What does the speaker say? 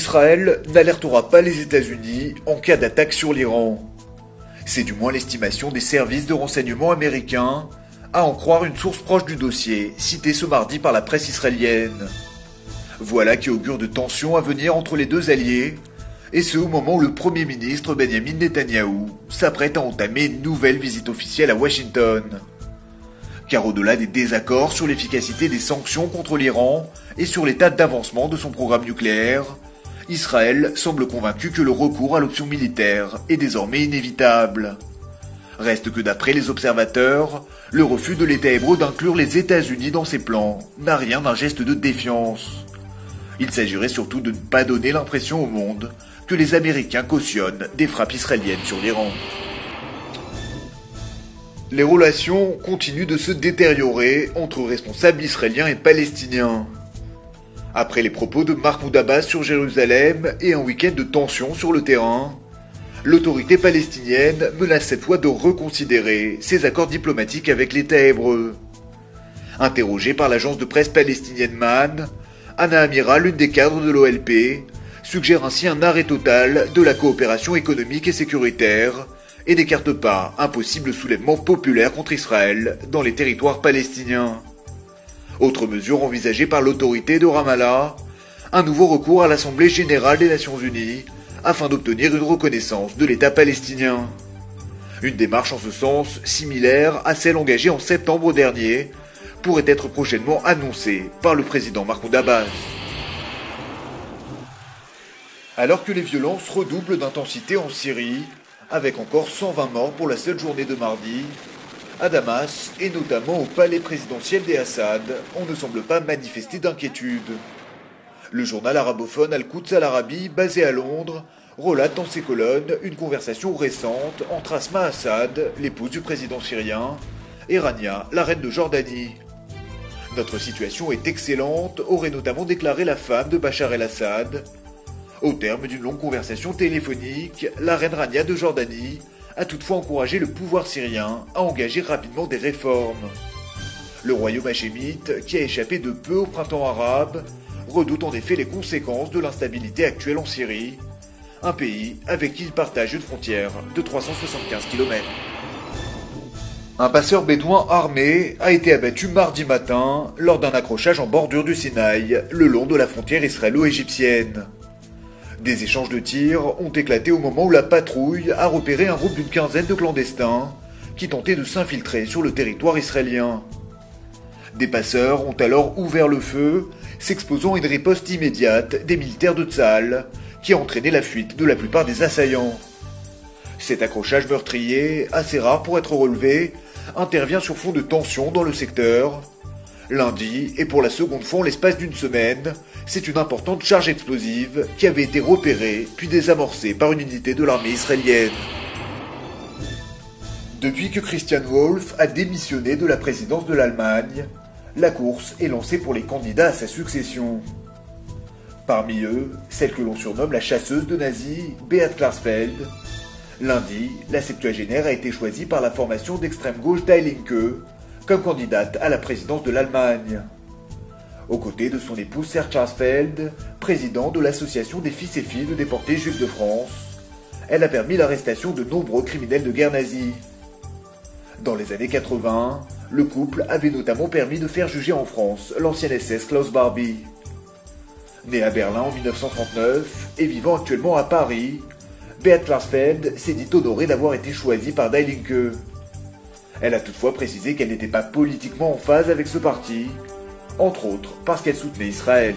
Israël n'alertera pas les États-Unis en cas d'attaque sur l'Iran. C'est du moins l'estimation des services de renseignement américains, à en croire une source proche du dossier, citée ce mardi par la presse israélienne. Voilà qui augure de tensions à venir entre les deux alliés, et ce au moment où le Premier ministre Benjamin Netanyahou s'apprête à entamer une nouvelle visite officielle à Washington. Car au-delà des désaccords sur l'efficacité des sanctions contre l'Iran et sur l'état d'avancement de son programme nucléaire, Israël semble convaincu que le recours à l'option militaire est désormais inévitable. Reste que d'après les observateurs, le refus de l'État hébreu d'inclure les États-Unis dans ses plans n'a rien d'un geste de défiance. Il s'agirait surtout de ne pas donner l'impression au monde que les Américains cautionnent des frappes israéliennes sur l'Iran. Les relations continuent de se détériorer entre responsables israéliens et palestiniens. Après les propos de Mahmoud Abbas sur Jérusalem et un week-end de tension sur le terrain, l'autorité palestinienne menace cette fois de reconsidérer ses accords diplomatiques avec l'État hébreu. Interrogée par l'agence de presse palestinienne MAN, Anna Amira, l'une des cadres de l'OLP, suggère ainsi un arrêt total de la coopération économique et sécuritaire et n'écarte pas un possible soulèvement populaire contre Israël dans les territoires palestiniens. Autre mesure envisagée par l'autorité de Ramallah, un nouveau recours à l'Assemblée générale des Nations unies afin d'obtenir une reconnaissance de l'État palestinien. Une démarche en ce sens similaire à celle engagée en septembre dernier pourrait être prochainement annoncée par le président Mahmoud Abbas. Alors que les violences redoublent d'intensité en Syrie, avec encore 120 morts pour la seule journée de mardi, à Damas, et notamment au palais présidentiel des Assad, on ne semble pas manifester d'inquiétude. Le journal arabophone Al-Quds Al-Arabi, basé à Londres, relate dans ses colonnes une conversation récente entre Asma Assad, l'épouse du président syrien, et Rania, la reine de Jordanie. Notre situation est excellente, aurait notamment déclaré la femme de Bachar el-Assad. Au terme d'une longue conversation téléphonique, la reine Rania de Jordanie a toutefois encouragé le pouvoir syrien à engager rapidement des réformes. Le royaume hachémite, qui a échappé de peu au printemps arabe, redoute en effet les conséquences de l'instabilité actuelle en Syrie, un pays avec qui il partage une frontière de 375 km. Un passeur bédouin armé a été abattu mardi matin lors d'un accrochage en bordure du Sinaï, le long de la frontière israélo-égyptienne. Des échanges de tirs ont éclaté au moment où la patrouille a repéré un groupe d'une quinzaine de clandestins qui tentaient de s'infiltrer sur le territoire israélien. Des passeurs ont alors ouvert le feu, s'exposant à une riposte immédiate des militaires de Tsahal, qui a entraîné la fuite de la plupart des assaillants. Cet accrochage meurtrier, assez rare pour être relevé, intervient sur fond de tension dans le secteur. Lundi, et pour la seconde fois en l'espace d'une semaine, c'est une importante charge explosive qui avait été repérée puis désamorcée par une unité de l'armée israélienne. Depuis que Christian Wolff a démissionné de la présidence de l'Allemagne, la course est lancée pour les candidats à sa succession. Parmi eux, celle que l'on surnomme la chasseuse de nazis, Beat Klarsfeld. Lundi, la septuagénaire a été choisie par la formation d'extrême gauche Die Linke comme candidate à la présidence de l'Allemagne. Aux côtés de son époux Serge Klarsfeld, président de l'association des fils et filles de déportés juifs de France, elle a permis l'arrestation de nombreux criminels de guerre nazis. Dans les années 80, le couple avait notamment permis de faire juger en France l'ancien SS Klaus Barbie. Né à Berlin en 1939 et vivant actuellement à Paris, Beat Klarsfeld s'est dit honorée d'avoir été choisie par Die Linke. Elle a toutefois précisé qu'elle n'était pas politiquement en phase avec ce parti, entre autres parce qu'elle soutenait Israël.